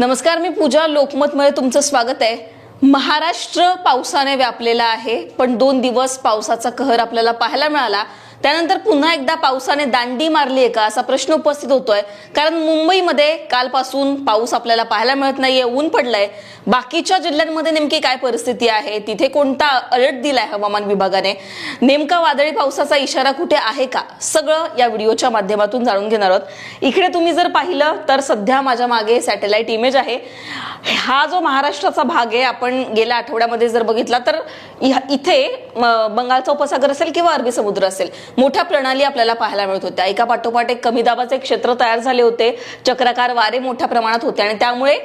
नमस्कार, मी पूजा. लोकमतमध्ये तुमचं स्वागत आहे. महाराष्ट्र पावसाने व्यापलेला आहे, पण 2 दिवस पावसाचा कहर आपल्याला पाहायला मिळाला. त्यानंतर पुन्हा एकदा पावसाने दांडी मारली आहे का असा प्रश्न उपस्थित होतोय. कारण मुंबईमध्ये कालपासून पाऊस आपल्याला पाहायला मिळत नाहीये, ऊन पडलंय. बाकीच्या जिल्ह्यांमध्ये नेमकी काय परिस्थिती आहे, तिथे कोणता अलर्ट दिलाय हवामान विभागाने, नेमका वादळी पावसाचा इशारा कुठे आहे का, सगळं या व्हिडिओच्या माध्यमातून जाणून घेणार आहोत. इकडे तुम्ही जर पाहिलं तर सध्या माझ्या मागे सॅटेलाइट इमेज आहे. हा जो महाराष्ट्राचा भाग आहे, आपण गेल्या आठवड्यामध्ये जर बघितला तर इथे बंगालचा उपसागर असेल किंवा अरबी समुद्र असेल, मोठ्या प्रणाली आपल्याला पाहायला मिळत होत्या. एका पाठोपाठ एक कमी दाबाचे क्षेत्र तयार झाले होते, चक्राकार वारे मोठ्या प्रमाणात होते आणि त्यामुळे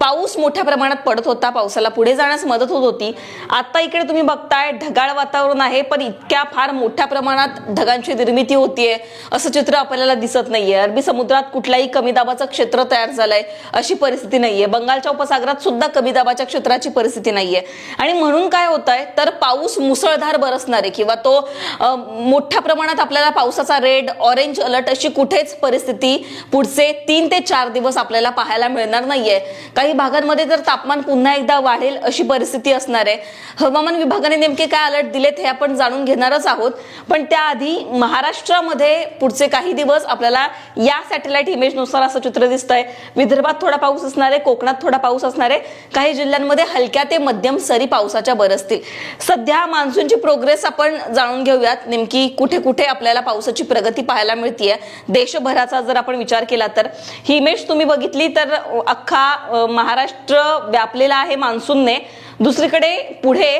पाऊस मोठ्या प्रमाणात पडत होता, पावसाला पुढे जाण्यास मदत होत होती. आता इकडे तुम्ही बघताय ढगाळ वातावरण आहे, पण इतक्या फार मोठ्या प्रमाणात ढगांची निर्मिती होतीये असं चित्र आपल्याला दिसत नाहीये. अरबी समुद्रात कुठलाही कमी दाबाचं क्षेत्र तयार झालंय अशी परिस्थिती नाहीये. बंगालच्या उपसागरात सुद्धा कमी दाबाच्या क्षेत्राची परिस्थिती नाहीये. आणि म्हणून काय होत आहे तर पाऊस मुसळधार बरसणार आहे किंवा तो मोठ्या प्रमाणात आपल्याला पावसाचा रेड ऑरेंज अलर्ट अशी कुठेच परिस्थिती पुढचे 3 ते 4 दिवस आपल्याला पाहायला मिळणार नाहीये. काही भागांमध्ये तर तापमान पुन्हा एकदा वाढेल अशी परिस्थिती असणार आहे. हवामान विभागाने नेमके काय अलर्ट दिलेत हे आपण जाणून घेणारच आहोत. पण त्याआधी महाराष्ट्रामध्ये पुढचे काही दिवस आपल्याला या सॅटेलाइट इमेज नुसार असं चित्र दिसतंय. विदर्भात थोडा पाऊस असणार आहे, कोकणात थोडा पाऊस असणार आहे, काही जिल्ह्यांमध्ये हलक्या ते मध्यम सरी पावसाच्या बरसतील. सध्या मान्सूनची प्रोग्रेस आपण जाणून घेऊयात. नेमकी कुठे कुठे आपल्याला पावसाची प्रगती पाहायला मिळतीये देशभराचा जर आपण विचार केला तर. ही इमेज तुम्ही बघितली तर अख्खा महाराष्ट्र व्यापलेला आहे मान्सूनने. दुसरीकडे पुढे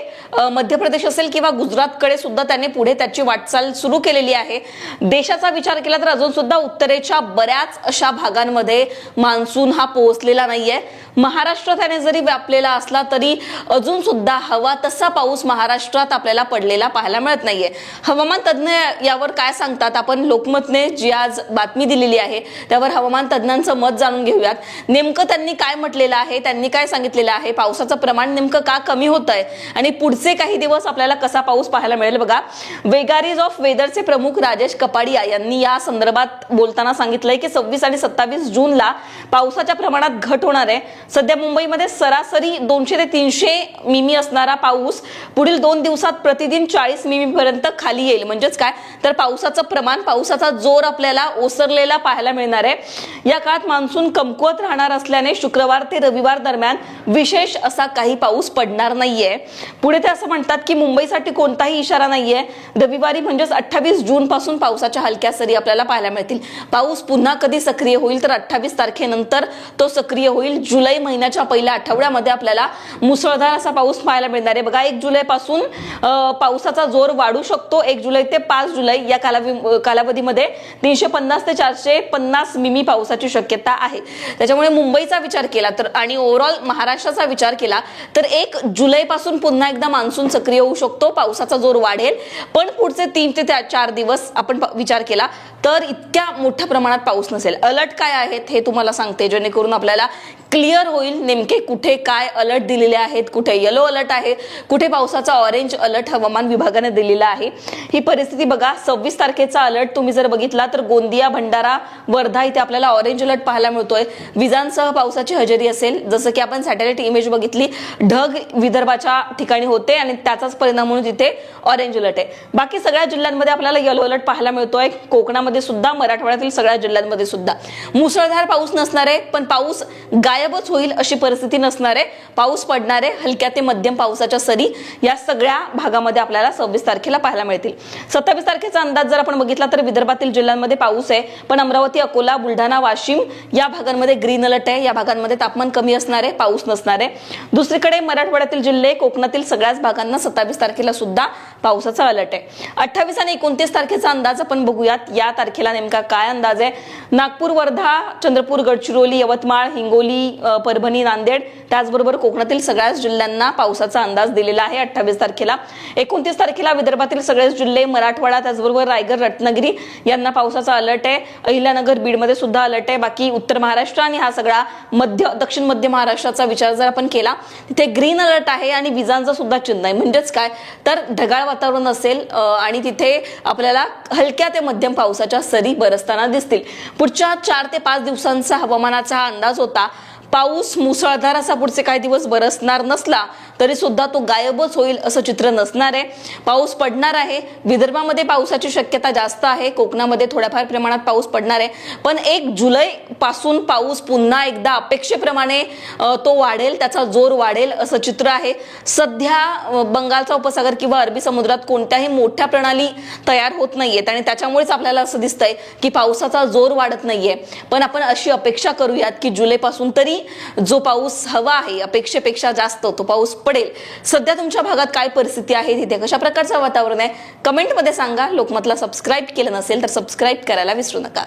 मध्य प्रदेश असेल किंवा गुजरातकडे सुद्धा त्याने पुढे त्याची वाटचाल सुरू केलेली आहे. देशाचा विचार केला तर अजून सुद्धा उत्तरेच्या बऱ्याच अशा भागांमध्ये मान्सून हा पोहोचलेला नाहीये. महाराष्ट्र त्याने जरी व्यापलेला असला तरी अजून सुद्धा हवा तसा पाऊस महाराष्ट्रात आपल्याला पडलेला पाहायला मिळत नाहीये. हवामान तज्ञ यावर काय सांगतात, आपण लोकमतने जी आज बातमी दिलेली आहे त्यावर हवामान तज्ञांचं मत जाणून घेऊयात. नेमकं त्यांनी काय म्हटलेलं आहे, त्यांनी काय सांगितलेलं आहे, पावसाचं प्रमाण नेमकं का कमी होत आहे आणि पुढचे काही दिवस आपल्याला कसा पाऊस पाहायला मिळेल. बघा, वेगारीज ऑफ वेदरचे प्रमुख राजेश कपाडिया यांनी या संदर्भात बोलताना सांगितलंय की 26 आणि 27 जूनला पावसाच्या प्रमाणात घट होणार आहे. सध्या मुंबईमध्ये सरासरी 200 ते 300 मिमी असणारा पाऊस पुढील 2 दिवसात प्रतिदिन 40 मिमी पर्यंत खाली येईल. म्हणजेच काय तर पावसाचं प्रमाण, पावसाचा जोर आपल्याला ओसरलेला पाहायला मिळणार आहे. या काळात मान्सून कमकुवत राहणार असल्याने शुक्रवार ते रविवार दरम्यान विशेष असा काही पाऊस पडणार नाहीये. पुढे ते असं म्हणतात की मुंबईसाठी कोणताही इशारा नाहीये. रविवारी म्हणजेच 28 जून पासून पावसाच्या हलक्या सरी आपल्याला पाहायला मिळतील. पाऊस पुन्हा कधी सक्रिय होईल तर 28 तारखेनंतर तो सक्रिय होईल. जुलै महिन्याच्या पहिल्या आठवड्यामध्ये आपल्याला मुसळधार असा पाऊस पाहायला मिळणार आहे. बघा, 1 जुलै पासून पावसाचा जोर वाढू शकतो. 1 जुलै ते 5 जुलै या कालावधीमध्ये 350 ते 450 मिमी पावसाची शक्यता आहे. त्याच्यामुळे मुंबईचा विचार केला तर आणि ओव्हरऑल महाराष्ट्राचा विचार केला तर 1 जुलै पासून पुन्हा एकदा मान्सून सक्रिय होऊ शकतो, पावसाचा जोर वाढेल. पण पुढचे 3 ते 4 दिवस आपण विचार केला तर इतक्या मोठ्या प्रमाणात पाऊस नसेल. अलर्ट काय आहेत हे तुम्हाला सांगते, जेणेकरून आपल्याला क्लिअर होईल नेमके कुठे काय अलर्ट दिलेले आहेत, कुठे येलो अलर्ट आहे, कुठे पावसाचा ऑरेंज अलर्ट हवामान विभागाने दिलेला आहे. ही परिस्थिती बघा, 26 तारखेचा अलर्ट तुम्ही जर बघितला तर गोंदिया, भंडारा, वर्धा इथे आपल्याला ऑरेंज अलर्ट पाहायला मिळतोय. विजांसह पावसाची हजेरी असेल. जसं की आपण सॅटेलाइट इमेज बघितली, ढग विदर्भाच्या ठिकाणी होते आणि त्याचाच परिणाम म्हणून तिथे ऑरेंज अलर्ट आहे. बाकी सगळ्या जिल्ह्यांमध्ये आपल्याला येलो अलर्ट पाहायला मिळतोय. कोकणामध्ये सुद्धा, मराठवाड्यातील सगळ्या जिल्ह्यांमध्ये सुद्धा मुसळधार पाऊस नसणार आहे, पण पाऊस गायबच होईल अशी परिस्थिती नसणार आहे. पाऊस पडणार आहे. हलक्या ते मध्यम पावसाच्या सरी या सगळ्या भागामध्ये आपल्याला 26 तारखेला पाहायला मिळतील. 27 तारखेचा अंदाज जर आपण बघितला तर विदर्भातील जिल्ह्यांमध्ये पाऊस आहे, पण अमरावती, अकोला, बुलढाणा, वाशिम या भागांमध्ये ग्रीन अलर्ट आहे. या भागांमध्ये तापमान कमी असणार आहे, पाऊस नसणार आहे. दुसरीकडे मराठवाड्यातील जिल्हे, कोकणातील सगळ्याच भागांना 27 तारखेला सुद्धा पावसाचा अलर्ट आहे. 28 आणि 29 तारखेचा अंदाज आपण बघूयात. या तारखेला नेमका काय अंदाज आहे. नागपूर, वर्धा, चंद्रपूर, गडचिरोली, यवतमाळ, हिंगोली, परभणी, नांदेड, त्याचबरोबर कोकणातील सगळ्याच जिल्ह्यांना पावसाचा अंदाज दिलेला आहे 28 तारखेला. 29 तारखेला विदर्भातील सगळेच जिल्हे, मराठवाडा, त्याचबरोबर रायगड, रत्नागिरी यांना पावसाचा अलर्ट आहे. अहिल्यानगर, बीडमध्ये सुद्धा अलर्ट आहे. बाकी उत्तर महाराष्ट्र आणि हा सगळा दक्षिण मध्य महाराष्ट्राचा विचार जर आपण केला तिथे ग्रीन अलर्ट आहे आणि विजांचं सुद्धा चिन्ह आहे. म्हणजेच काय तर ढगाळ वातावरण असेल आणि तिथे आपल्याला हलक्या ते मध्यम पावसाच्या सरी बरसताना दिसतील. पुढच्या 4 ते 5 दिवसांचा हवामानाचा अंदाज होता. पाऊस मुसळधार असा पुढचे काही दिवस बरसणार नसला तरी सुद्धा तो गायबच होईल असं चित्र नसणार आहे. पाऊस पडणार आहे. विदर्भामध्ये पावसाची शक्यता जास्त आहे. कोकणामध्ये थोड्याफार प्रमाणात पाऊस पडणार आहे. पण 1 जुलै पासून पाऊस पुन्हा एकदा अपेक्षेप्रमाणे तो वाढेल, त्याचा जोर वाढेल असं चित्र आहे. सध्या बंगालचा उपसागर किंवा अरबी समुद्रात कोणत्याही मोठ्या प्रणाली तयार होत नाहीयेत आणि त्याच्यामुळेच आपल्याला असं दिसतंय की पावसाचा जोर वाढत नाहीये. पण आपण अशी अपेक्षा करूयात की जुलैपासून तरी जो पाऊस हवा आहे अपेक्षेपेक्षा जास्त तो पाऊस पडेल. सध्या तुमच्या भागात काय परिस्थिती आहे, तिथे कशा प्रकारचं वातावरण आहे, कमेंटमध्ये सांगा. लोकमतला सबस्क्राईब केलं नसेल तर सबस्क्राईब करायला विसरू नका.